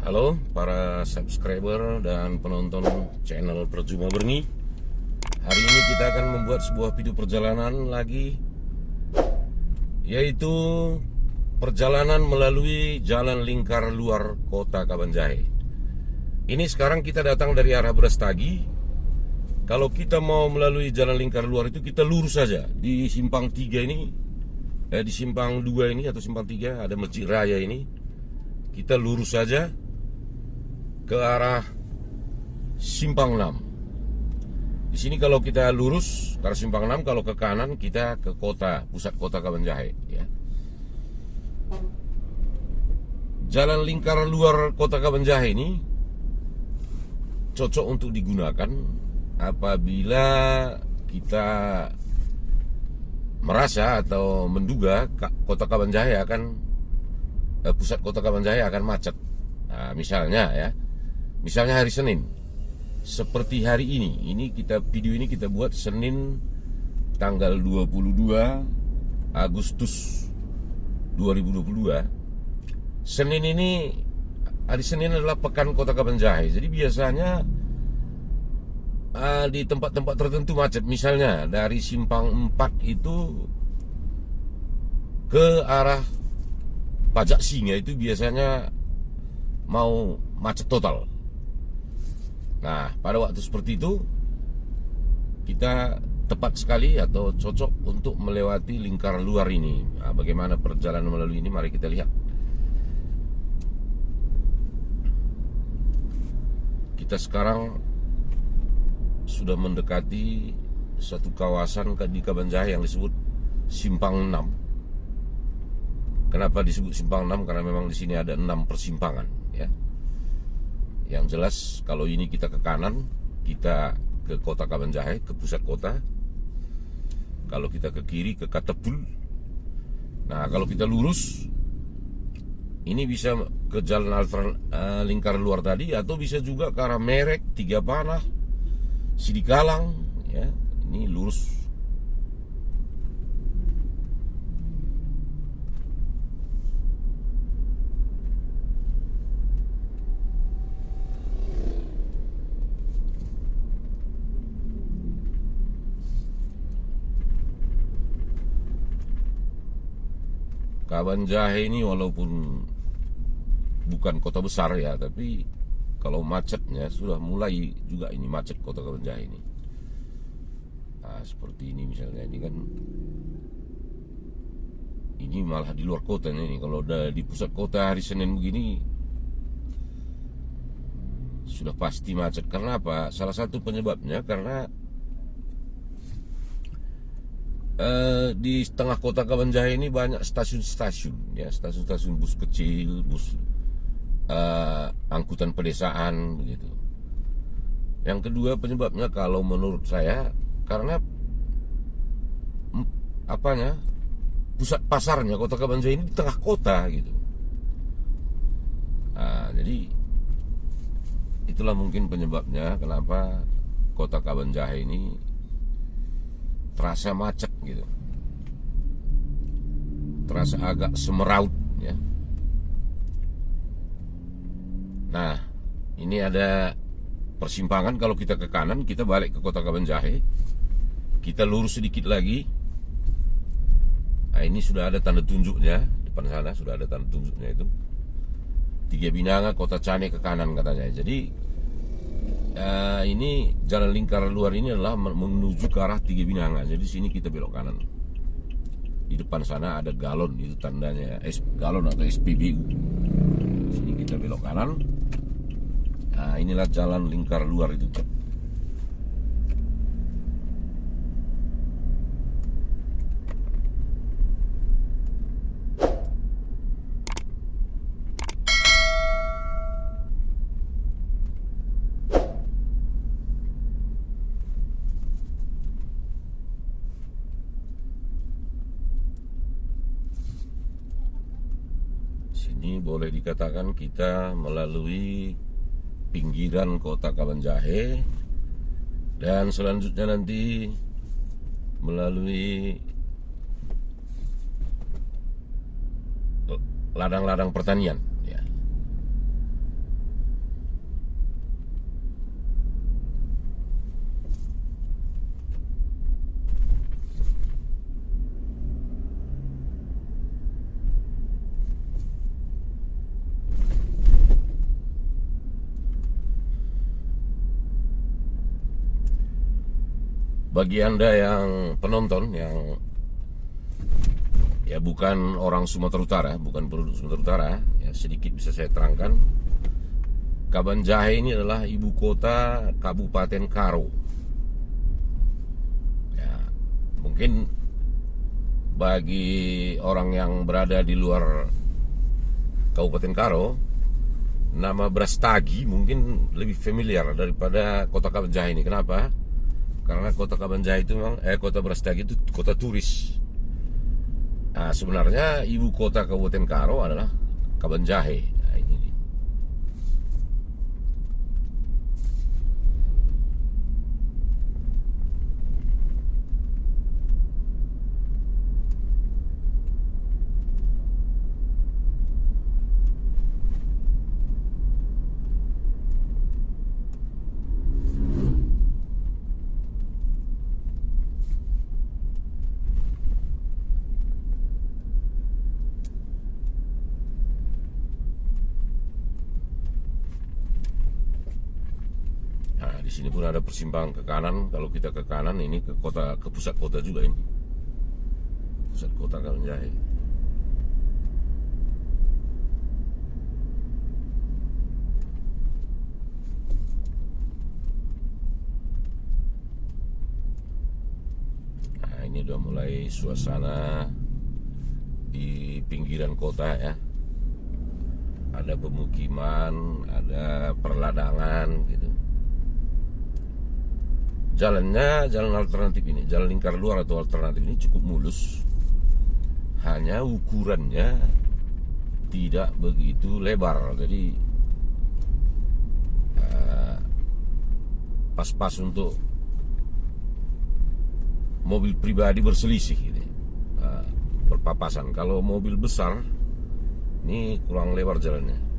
Halo para subscriber dan penonton channel Percuma Berni. Hari ini kita akan membuat sebuah video perjalanan lagi, yaitu perjalanan melalui jalan lingkar luar kota Kabanjahe. Ini sekarang kita datang dari arah Brastagi. Kalau kita mau melalui jalan lingkar luar itu kita lurus saja di simpang 3 ini, di simpang 2 ini atau simpang 3 ada Masjid Raya ini. Kita lurus saja ke arah simpang 6. Di sini kalau kita lurus ke arah simpang 6, kalau ke kanan kita ke kota, pusat kota Kabanjahe, ya. Jalan lingkar luar kota Kabanjahe ini cocok untuk digunakan apabila kita merasa atau menduga kota Kabanjahe akan pusat kota Kabanjahe akan macet. Nah, misalnya hari Senin, seperti hari ini video ini kita buat Senin tanggal 22 Agustus 2022. Senin ini, hari Senin adalah pekan kota Kabanjahe. Jadi biasanya di tempat-tempat tertentu macet. Misalnya dari simpang 4 itu ke arah Pajak Singa itu biasanya mau macet total. Nah, pada waktu seperti itu kita tepat sekali atau cocok untuk melewati lingkar luar ini. Nah, bagaimana perjalanan melalui ini, mari kita lihat. Kita sekarang sudah mendekati satu kawasan di Kabanjahe yang disebut Simpang 6. Kenapa disebut Simpang 6? Karena memang di sini ada 6 persimpangan, ya. Yang jelas kalau ini kita ke kanan, kita ke kota Kabanjahe, ke pusat kota. Kalau kita ke kiri ke Katepul. Nah, kalau kita lurus ini bisa ke jalan lingkar luar tadi, atau bisa juga ke arah Merek, Tiga Panah, Sidikalang, ya. Ini lurus. Kabanjahe ini walaupun bukan kota besar ya, tapi kalau macetnya sudah mulai juga ini macet kota Kabanjahe ini. Nah, seperti ini misalnya, ini kan ini malah di luar kota ini. Kalau udah di pusat kota hari Senin begini sudah pasti macet. Karena apa? Salah satu penyebabnya karena di tengah kota Kabanjahe ini banyak stasiun-stasiun, ya, stasiun-stasiun bus kecil, bus angkutan pedesaan begitu. Yang kedua penyebabnya kalau menurut saya karena pusat pasarnya kota Kabanjahe ini di tengah kota gitu. Nah, jadi itulah mungkin penyebabnya kenapa kota Kabanjahe ini terasa macet gitu, terasa agak semeraut, ya. Nah, ini ada persimpangan. Kalau kita ke kanan, kita balik ke kota Kabanjahe, kita lurus sedikit lagi. Nah, ini sudah ada tanda tunjuknya, depan sana sudah ada tanda tunjuknya itu Tiga Binanga, Kota Cane ke kanan katanya. Jadi ini jalan lingkar luar ini adalah menuju ke arah Tiga Binanga. Jadi sini kita belok kanan. Di depan sana ada galon, itu tandanya galon atau SPBU. Sini kita belok kanan. Nah, inilah jalan lingkar luar itu. Sini boleh dikatakan kita melalui pinggiran kota Kabanjahe, dan selanjutnya nanti melalui ladang-ladang pertanian, ya. Bagi Anda yang penonton yang ya bukan orang Sumatera Utara, bukan penduduk Sumatera Utara, ya sedikit bisa saya terangkan. Kabanjahe ini adalah ibu kota Kabupaten Karo. Ya, mungkin bagi orang yang berada di luar Kabupaten Karo, nama Brastagi mungkin lebih familiar daripada kota Kabanjahe ini. Kenapa? Karena kota Kabanjahe itu memang kota Brastagi itu kota turis. Nah, sebenarnya ibu kota Kabupaten Karo adalah Kabanjahe. Nah, ini. Nah, di sini pun ada persimpangan ke kanan. Kalau kita ke kanan ini ke kota, ke pusat kota juga ini. Pusat kota Kabanjahe. Nah, ini udah mulai suasana di pinggiran kota ya. Ada pemukiman, ada perladangan gitu. Jalannya jalan alternatif ini, jalan lingkar luar atau alternatif ini cukup mulus. Hanya ukurannya tidak begitu lebar, jadi pas-pas untuk mobil pribadi berselisih gitu. Berpapasan. Kalau mobil besar ini kurang lebar jalannya.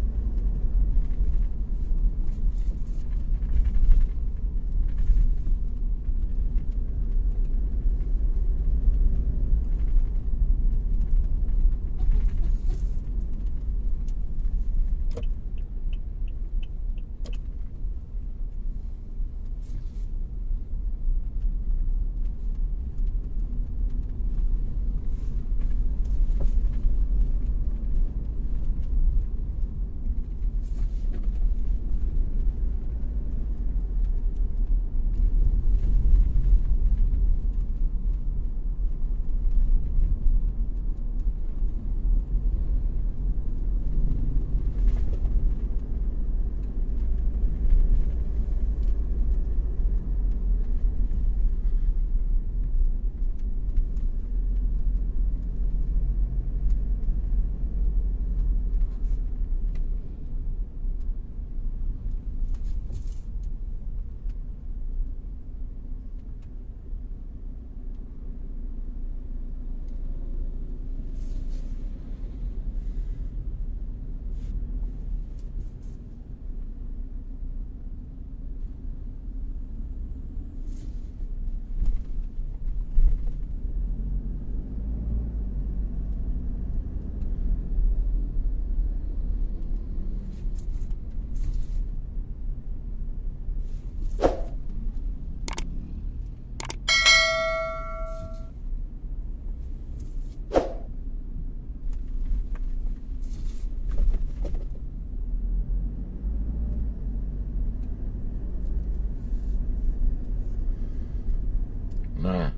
Nah,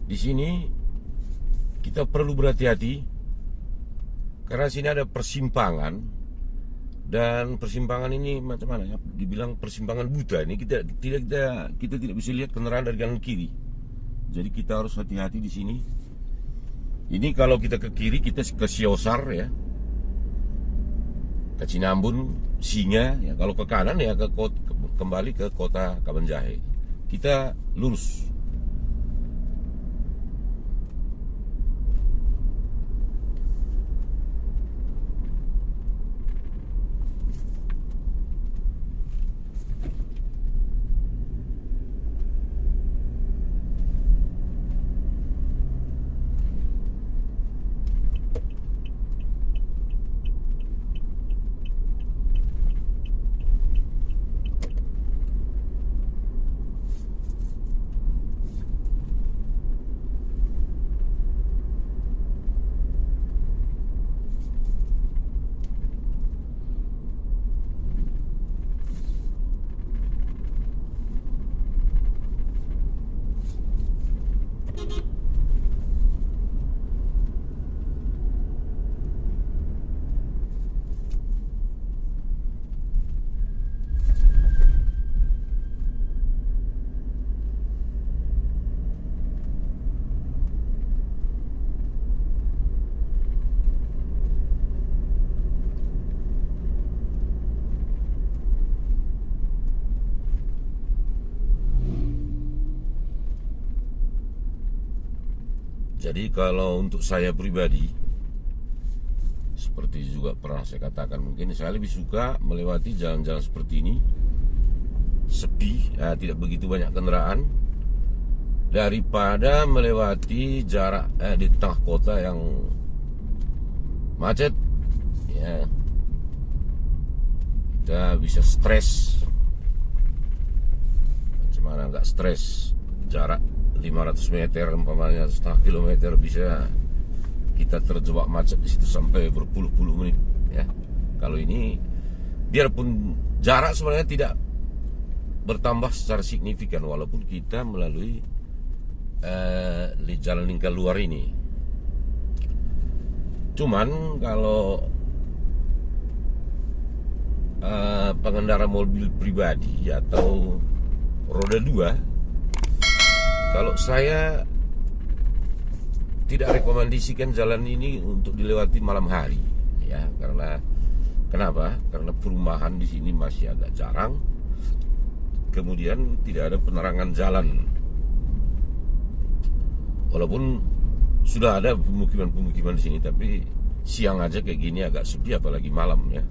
di sini kita perlu berhati-hati karena sini ada persimpangan, dan persimpangan ini macam mana ya? Dibilang persimpangan buta. Ini kita tidak bisa lihat kendaraan dari kanan kiri. Jadi kita harus hati-hati di sini. Ini kalau kita ke kiri kita ke Siosar ya, ke Cinambun, Singa ya. Kalau ke kanan ya kembali ke kota Kabanjahe. Kita lurus. Jadi kalau untuk saya pribadi, seperti juga pernah saya katakan, mungkin saya lebih suka melewati jalan-jalan seperti ini, sepi, tidak begitu banyak kendaraan, daripada melewati jarak di tengah kota yang macet. Ya, kita bisa stres. Macam mana nggak stres? Jarak 500 meter, umpamanya setengah kilometer, bisa kita terjebak macet di situ sampai berpuluh-puluh menit. Ya, kalau ini biarpun jarak sebenarnya tidak bertambah secara signifikan walaupun kita melalui jalan lingkar luar ini. Cuman kalau pengendara mobil pribadi atau roda 2, kalau saya tidak rekomendasikan jalan ini untuk dilewati malam hari, ya, karena kenapa? Karena perumahan di sini masih agak jarang, kemudian tidak ada penerangan jalan. Walaupun sudah ada pemukiman-pemukiman di sini, tapi siang aja kayak gini agak sepi, apalagi malam, ya.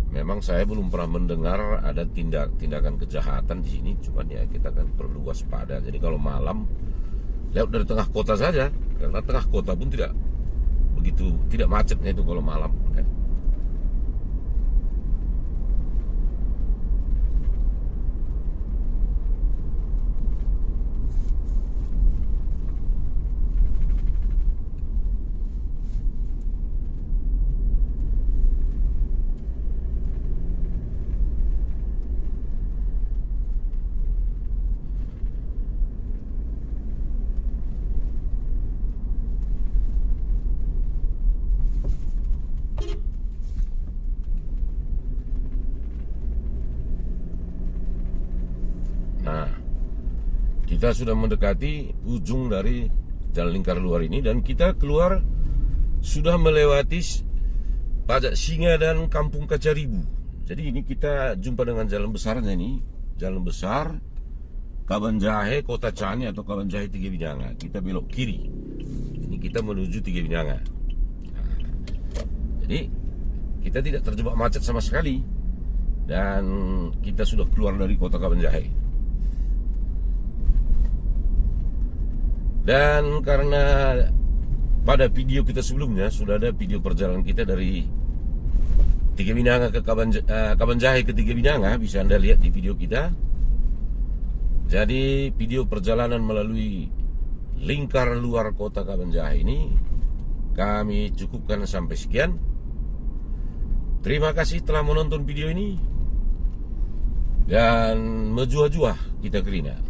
Memang saya belum pernah mendengar ada tindakan kejahatan di sini, cuman ya kita kan perlu waspada. Jadi kalau malam lewat dari tengah kota saja, karena tengah kota pun tidak macetnya itu kalau malam, ya. Nah, kita sudah mendekati ujung dari jalan lingkar luar ini, dan kita keluar sudah melewati Pajak Singa dan Kampung Kacaribu. Jadi ini kita jumpa dengan jalan besarnya ini, jalan besar Kabanjahe Kota Cani atau Kabanjahe Tiga Binanga. Kita belok kiri. Ini kita menuju Tiga Binanga. Nah, jadi kita tidak terjebak macet sama sekali, dan kita sudah keluar dari kota Kabanjahe. Dan karena pada video kita sebelumnya sudah ada video perjalanan kita dari Tiga Binanga ke Kabanjahe ke Tiga Binanga, bisa Anda lihat di video kita. Jadi video perjalanan melalui lingkar luar kota Kabanjahe ini kami cukupkan sampai sekian. Terima kasih telah menonton video ini, dan menjuah-juah kita kerina.